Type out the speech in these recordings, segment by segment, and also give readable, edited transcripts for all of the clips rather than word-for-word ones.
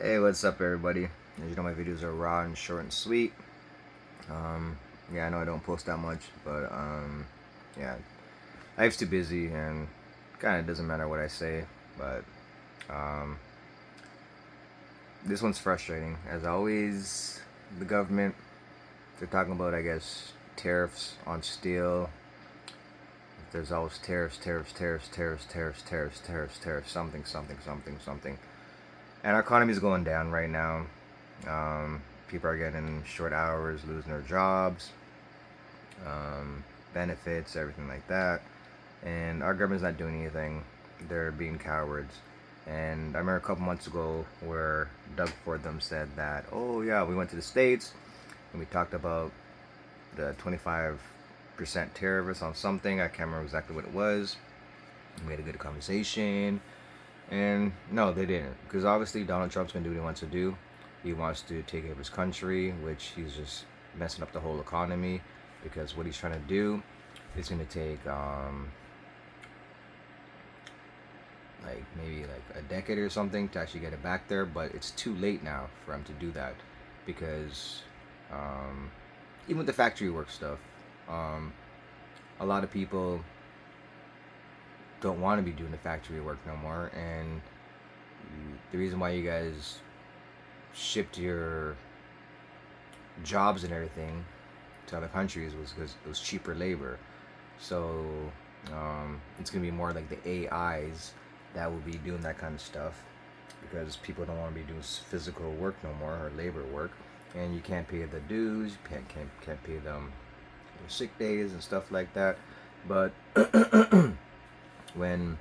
Hey, what's up, everybody? As you know, my videos are raw and short and sweet. Yeah, I know I don't post that much, but yeah, life's too busy and kind of doesn't matter what I say. But um, this one's frustrating. As always, the government, they're talking about, I guess, tariffs on steel. There's always tariffs, something. And our economy's going down right now. People are getting short hours, losing their jobs, benefits, everything like that. And our government's not doing anything. They're being cowards. And I remember a couple months ago where Doug Ford them said that, oh yeah, we went to the States and we talked about the 25% tariffs on something. I can't remember exactly what it was. We had a good conversation. And no, they didn't. Because obviously Donald Trump's going to do what he wants to do. He wants to take over his country, which he's just messing up the whole economy. Because what he's trying to do is going to take like maybe like a decade or something to actually get it back there. But it's too late now for him to do that. Because even with the factory work stuff, a lot of people don't want to be doing the factory work no more. And the reason why you guys shipped your jobs and everything to other countries was because it was cheaper labor. So it's gonna be more like the AIs that will be doing that kind of stuff because people don't want to be doing physical work no more or labor work, and you can't pay the dues, you can't pay them sick days and stuff like that. But when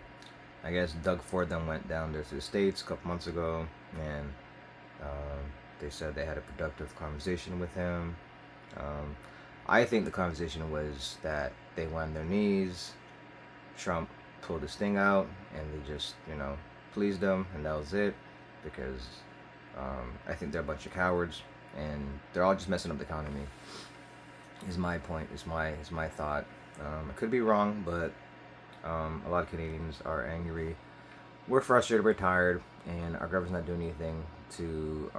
I guess Doug Ford then went down there to the States a couple months ago, and they said they had a productive conversation with him. I think the conversation was that they went on their knees. Trump pulled his thing out, and they just, pleased him, and that was it. Because I think they're a bunch of cowards, and they're all just messing up the economy. Is my point. Is my thought. I could be wrong, but a lot of Canadians are angry. We're frustrated. We're tired, and our government's not doing anything to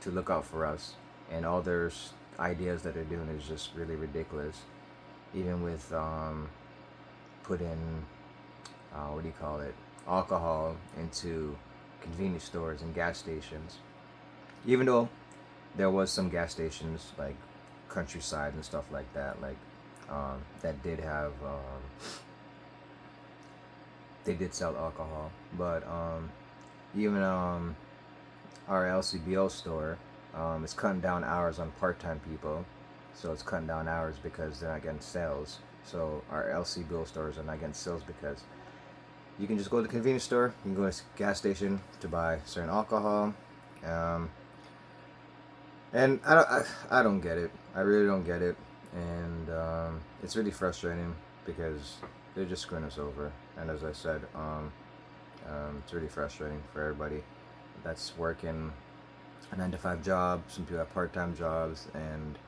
look out for us. And all their ideas that they're doing is just really ridiculous. Even with putting what do you call it, alcohol into convenience stores and gas stations. Even though there was some gas stations like Countryside and stuff like that, like that did have they did sell alcohol, but even our LCBO store is cutting down hours on part-time people, so it's cutting down hours because they're not getting sales. So our LCBO stores are not getting sales because you can just go to the convenience store, you can go to a gas station to buy certain alcohol, and I don't get it. I really don't get it, and it's really frustrating because they're just screwing us over. And as I said, it's really frustrating for everybody that's working a 9-to-5 job. Some people have part-time jobs, and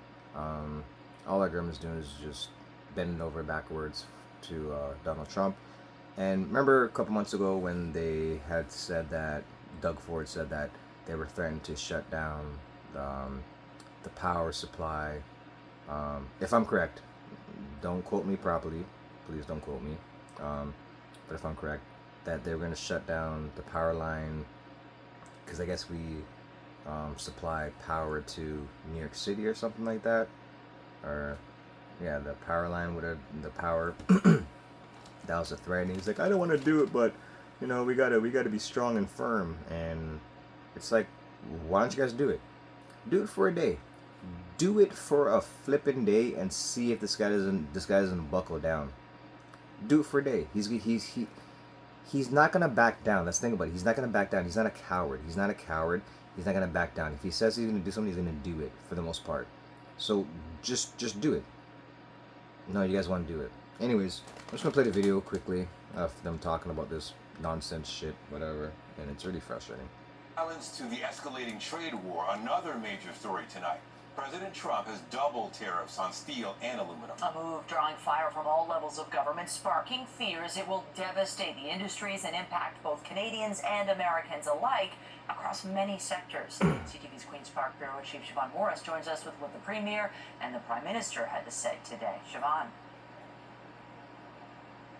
all our government's doing is just bending over backwards to Donald Trump. And remember a couple months ago when they had said that Doug Ford said that they were threatening to shut down the power supply. If I'm correct, don't quote me properly. Please don't quote me. But if I'm correct, that they were going to shut down the power line because I guess we supply power to New York City or something like that. Or yeah, the power line would have the power. That was a threat. And he's like, I don't want to do it, but we gotta be strong and firm. And it's like, why don't you guys do it? Do it for a day. Do it for a flippin' day and see if this guy doesn't buckle down. Do it for a day. He's not gonna back down. Let's think about it. He's not gonna back down. He's not a coward. He's not gonna back down. If he says he's gonna do something, he's gonna do it for the most part. So just do it. No, you guys want to do it. Anyways, I'm just gonna play the video quickly of them talking about this nonsense shit, whatever, and it's really frustrating. Violence to the escalating trade war, another major story tonight. President Trump has doubled tariffs on steel and aluminum. A move drawing fire from all levels of government, sparking fears it will devastate the industries and impact both Canadians and Americans alike across many sectors. CTV's Queen's Park Bureau Chief Siobhan Morris joins us with what the Premier and the Prime Minister had to say today. Siobhan.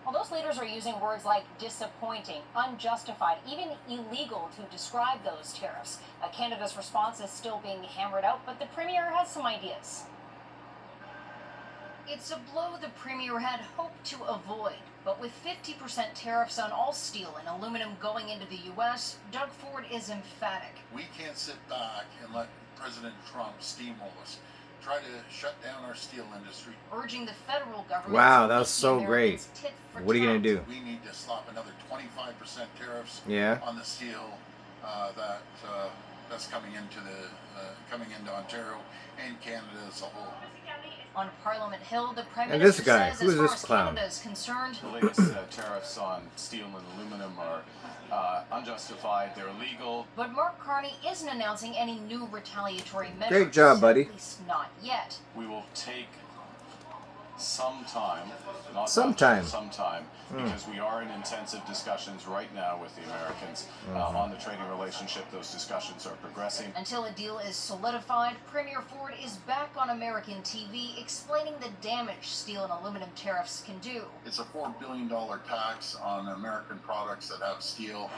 Well, those leaders are using words like disappointing, unjustified, even illegal to describe those tariffs. Canada's response is still being hammered out, but the Premier has some ideas. It's a blow the Premier had hoped to avoid, but with 50% tariffs on all steel and aluminum going into the U.S., Doug Ford is emphatic. We can't sit back and let President Trump steamroll us. Try to shut down our steel industry. Urging the federal government. Wow, that was so great. What are you going to do? We need to slap another 25% tariffs on the steel that's coming into Ontario and Canada as a whole. On Parliament Hill, the Prime And Minister this guy, says who is as far this as clown? Canada is concerned, The latest tariffs on steel and aluminum are unjustified. They're illegal. but Mark Carney isn't announcing any new retaliatory measures. Great job, buddy. At least not yet. We will take some time, not Sometime. much, some time, because we are in intensive discussions right now with the Americans on the trading relationship. Those discussions are progressing. Until a deal is solidified, Premier Ford is back on American TV explaining the damage steel and aluminum tariffs can do. It's a $4 billion tax on American products that have steel.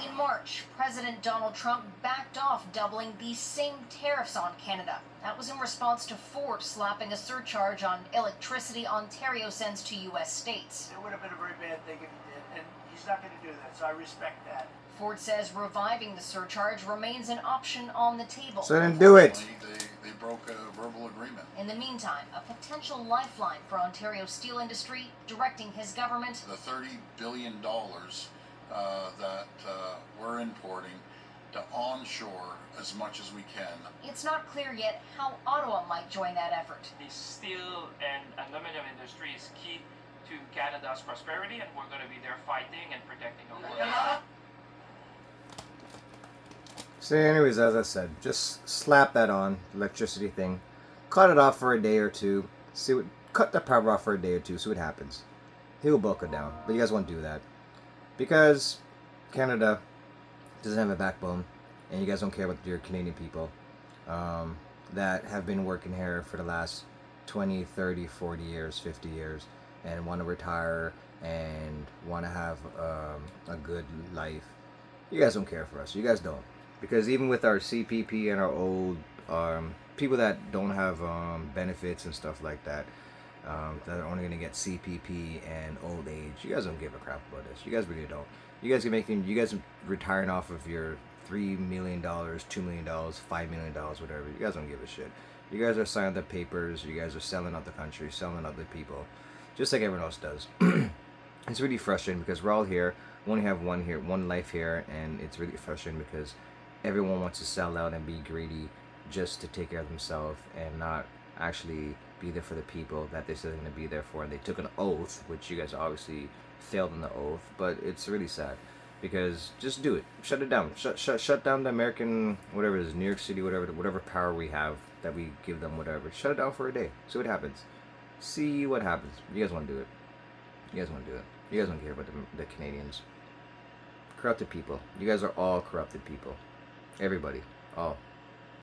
In March, President Donald Trump backed off doubling these same tariffs on Canada. That was in response to Ford slapping a surcharge on electricity Ontario sends to U.S. states. It would have been a very bad thing if he did, and he's not going to do that, so I respect that. Ford says reviving the surcharge remains an option on the table. So then do it. They broke a verbal agreement. In the meantime, a potential lifeline for Ontario's steel industry, directing his government. The $30 billion that we're importing to onshore as much as we can. It's not clear yet how Ottawa might join that effort. The steel and aluminum industry is key to Canada's prosperity, and we're going to be there fighting and protecting our workers. So anyways, as I said, just slap that on, electricity thing. Cut it off for a day or two. Cut the power off for a day or two, see what happens. He'll buckle down, but you guys won't do that. Because Canada doesn't have a backbone, and you guys don't care about your Canadian people that have been working here for the last 20, 30, 40 years, 50 years, and want to retire and want to have a good life. You guys don't care for us. You guys don't. Because even with our CPP and our old people that don't have benefits and stuff like that, that are only going to get CPP and old age, you guys don't give a crap about this. You guys really don't. You guys are retiring off of your $3 million, $2 million, $5 million, whatever. You guys don't give a shit. You guys are signing the papers. You guys are selling out the country, selling out the people, just like everyone else does. It's really frustrating because we're all here. We only have one life here, and it's really frustrating because everyone wants to sell out and be greedy just to take care of themselves and not actually be there for the people that they said they're going to be there for. And they took an oath, which you guys obviously failed on the oath, but it's really sad because just do it. Shut it down. Shut down the American, whatever it is, New York City, whatever power we have that we give them, whatever. Shut it down for a day. See what happens. See what happens. You guys want to do it. You guys want to do it. You guys don't care about the Canadians. Corrupted people. You guys are all corrupted people. Everybody. All.